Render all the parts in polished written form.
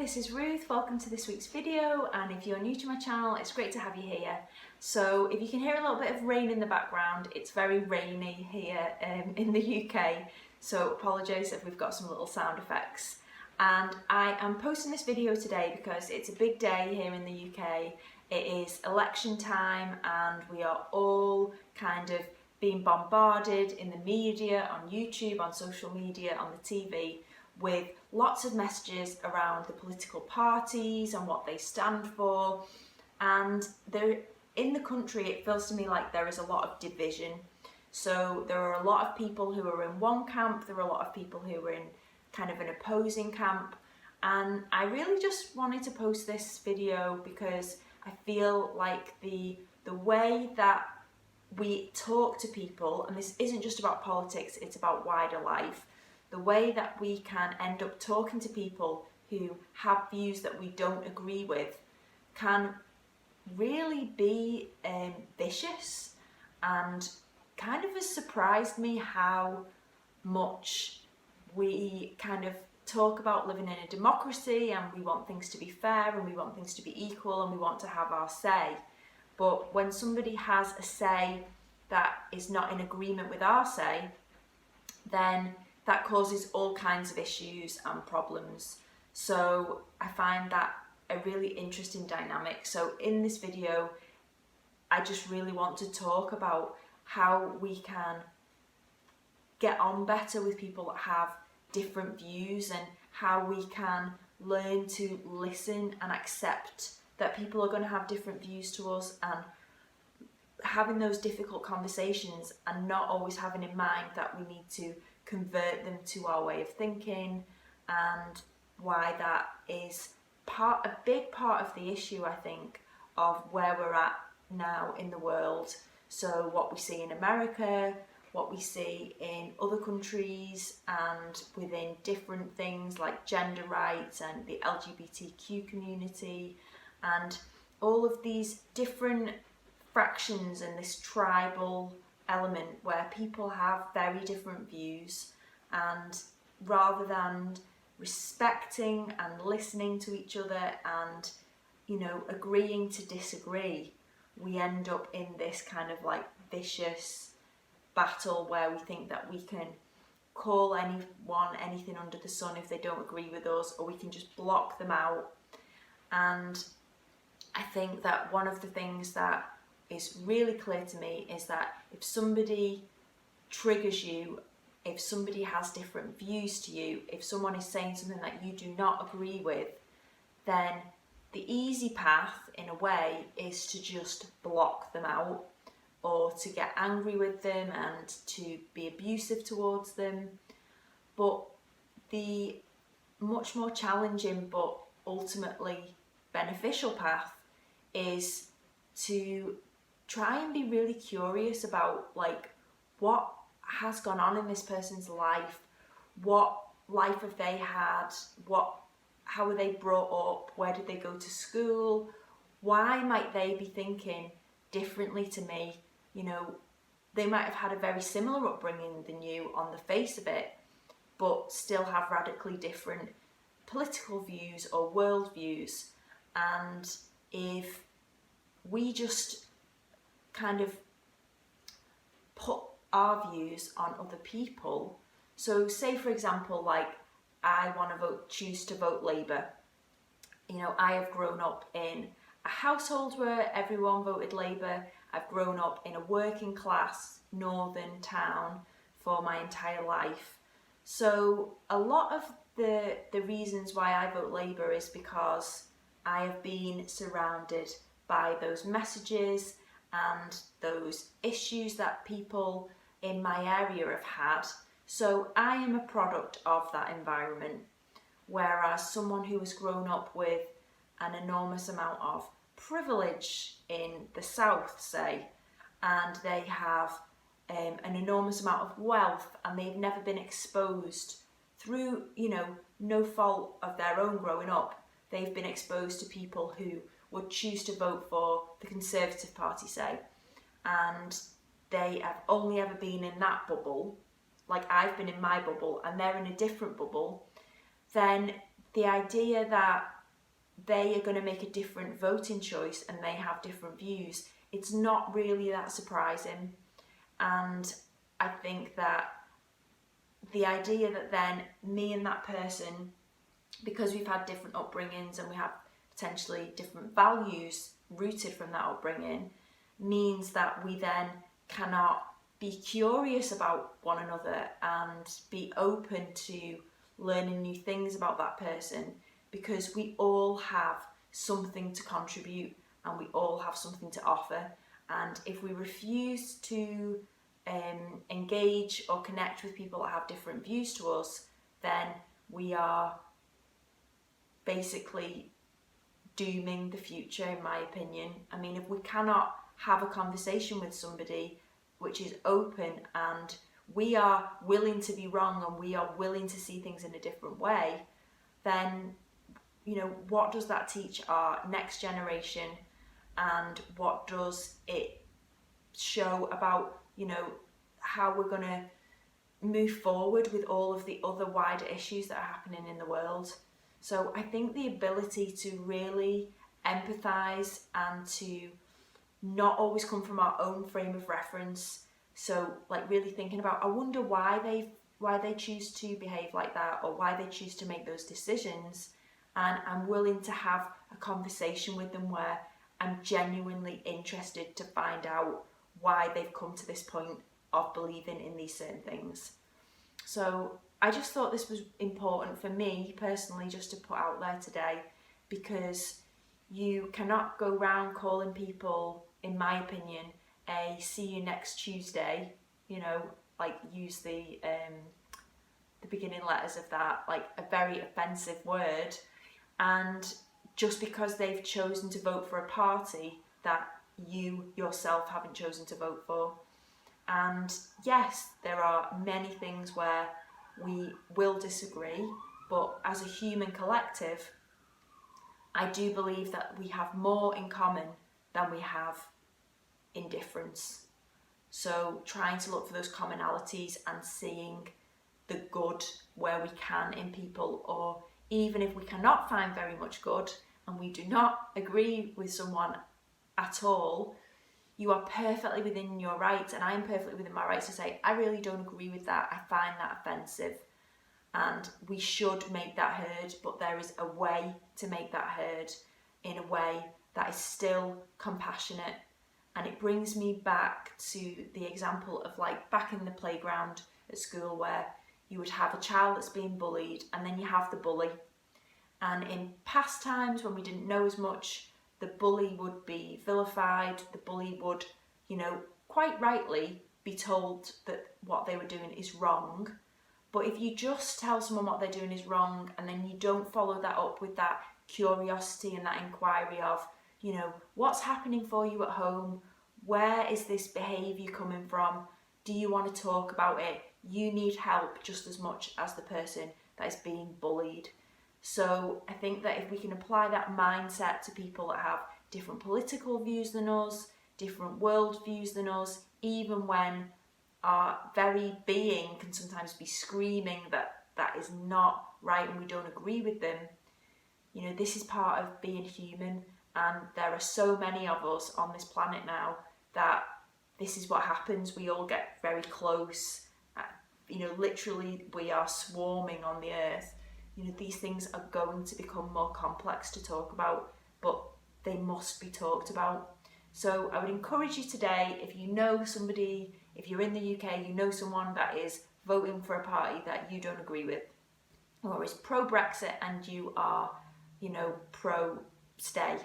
this is Ruth. Welcome to this week's video, and if you're new to my channel, it's great to have you here. So if you can hear a little bit of rain in the background, it's very rainy here in the UK, so apologise if we've got some little sound effects. And I am posting this video today because it's a big day here in the UK. It is election time and we are all kind of being bombarded in the media, on YouTube, on social media, on the TV, with lots of messages around the political parties and what they stand for. And in the country, it feels to me like there is a lot of division. So there are a lot of people who are in one camp, there are a lot of people who are in kind of an opposing camp. And I really just wanted to post this video because I feel like the way that we talk to people, and this isn't just about politics, it's about wider life, the way that we can end up talking to people who have views that we don't agree with can really be vicious, and kind of has surprised me how much we kind of talk about living in a democracy and we want things to be fair and we want things to be equal and we want to have our say. But when somebody has a say that is not in agreement with our say, then that causes all kinds of issues and problems. So I find that a really interesting dynamic. So in this video, I just really want to talk about how we can get on better with people that have different views and how we can learn to listen and accept that people are going to have different views to us, and having those difficult conversations and not always having in mind that we need to convert them to our way of thinking, and why that is a big part of the issue, I think, of where we're at now in the world. So what we see in America, what we see in other countries, and within different things like gender rights and the LGBTQ community, and all of these different fractions and this tribal element where people have very different views, and rather than respecting and listening to each other and, you know, agreeing to disagree, we end up in this kind of like vicious battle where we think that we can call anyone anything under the sun if they don't agree with us, or we can just block them out. And I think that one of the things that is really clear to me is that if somebody triggers you, if somebody has different views to you, if someone is saying something that you do not agree with, then the easy path in a way is to just block them out, or to get angry with them and to be abusive towards them. But the much more challenging but ultimately beneficial path is to try and be really curious about like what has gone on in this person's life, what life have they had, how were they brought up, where did they go to school, why might they be thinking differently to me. You know, they might have had a very similar upbringing than you on the face of it, but still have radically different political views or world views. And if we just kind of put our views on other people, so say for example, like I want to choose to vote Labour. You know, I have grown up in a household where everyone voted Labour. I've grown up in a working class northern town for my entire life. So a lot of the reasons why I vote Labour is because I have been surrounded by those messages and those issues that people in my area have had. So I am a product of that environment, whereas someone who has grown up with an enormous amount of privilege in the south, say, and they have an enormous amount of wealth and they've never been exposed through, you know, no fault of their own growing up, they've been exposed to people who would choose to vote for the Conservative Party, say, and they have only ever been in that bubble, like I've been in my bubble and they're in a different bubble, then the idea that they are going to make a different voting choice and they have different views, it's not really that surprising. And I think that the idea that then me and that person, because we've had different upbringings and we have potentially different values rooted from that upbringing, means that we then cannot be curious about one another and be open to learning new things about that person, because we all have something to contribute and we all have something to offer. And if we refuse to engage or connect with people that have different views to us, then we are basically dooming the future, in my opinion. I mean, if we cannot have a conversation with somebody which is open and we are willing to be wrong and we are willing to see things in a different way, then, you know, what does that teach our next generation, and what does it show about, you know, how we're going to move forward with all of the other wider issues that are happening in the world? So I think the ability to really empathise and to not always come from our own frame of reference, so like really thinking about, I wonder why they choose to behave like that, or why they choose to make those decisions, and I'm willing to have a conversation with them where I'm genuinely interested to find out why they've come to this point of believing in these certain things. So I just thought this was important for me personally just to put out there today, because you cannot go around calling people, in my opinion, a see you next Tuesday, you know, like use the beginning letters of that, like a very offensive word, and just because they've chosen to vote for a party that you yourself haven't chosen to vote for. And yes, there are many things where we will disagree, but as a human collective, I do believe that we have more in common than we have in difference. So trying to look for those commonalities and seeing the good where we can in people, or even if we cannot find very much good and we do not agree with someone at all, you are perfectly within your rights, and I am perfectly within my rights to say, I really don't agree with that, I find that offensive, and we should make that heard, but there is a way to make that heard in a way that is still compassionate. And it brings me back to the example of like back in the playground at school, where you would have a child that's being bullied and then you have the bully. And in past times when we didn't know as much, the bully would be vilified, the bully would, you know, quite rightly be told that what they were doing is wrong. But if you just tell someone what they're doing is wrong and then you don't follow that up with that curiosity and that inquiry of, you know, what's happening for you at home? Where is this behaviour coming from? Do you want to talk about it? You need help just as much as the person that is being bullied. So I think that if we can apply that mindset to people that have different political views than us, different world views than us, even when our very being can sometimes be screaming that that is not right and we don't agree with them, you know, this is part of being human, and there are so many of us on this planet now that this is what happens. We all get very close, you know, literally we are swarming on the earth. You know, these things are going to become more complex to talk about, but they must be talked about. So I would encourage you today, if you know somebody, if you're in the UK, you know someone that is voting for a party that you don't agree with, or is pro-Brexit and you are, you know, pro-stay,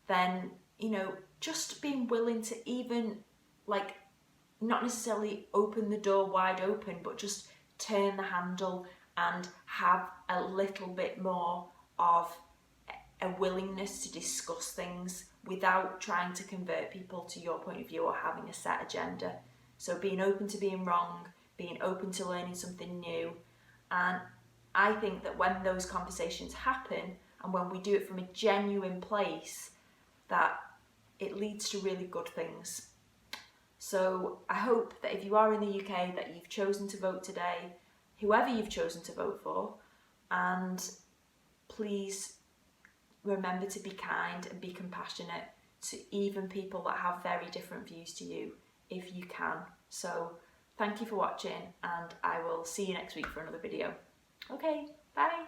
then, you know, just being willing to even, like, not necessarily open the door wide open, but just turn the handle and have a little bit more of a willingness to discuss things without trying to convert people to your point of view or having a set agenda. So being open to being wrong, being open to learning something new. And I think that when those conversations happen and when we do it from a genuine place, that it leads to really good things. So I hope that if you are in the UK, that you've chosen to vote today, whoever you've chosen to vote for, and please remember to be kind and be compassionate to even people that have very different views to you, if you can. So thank you for watching, and I will see you next week for another video. Okay, bye.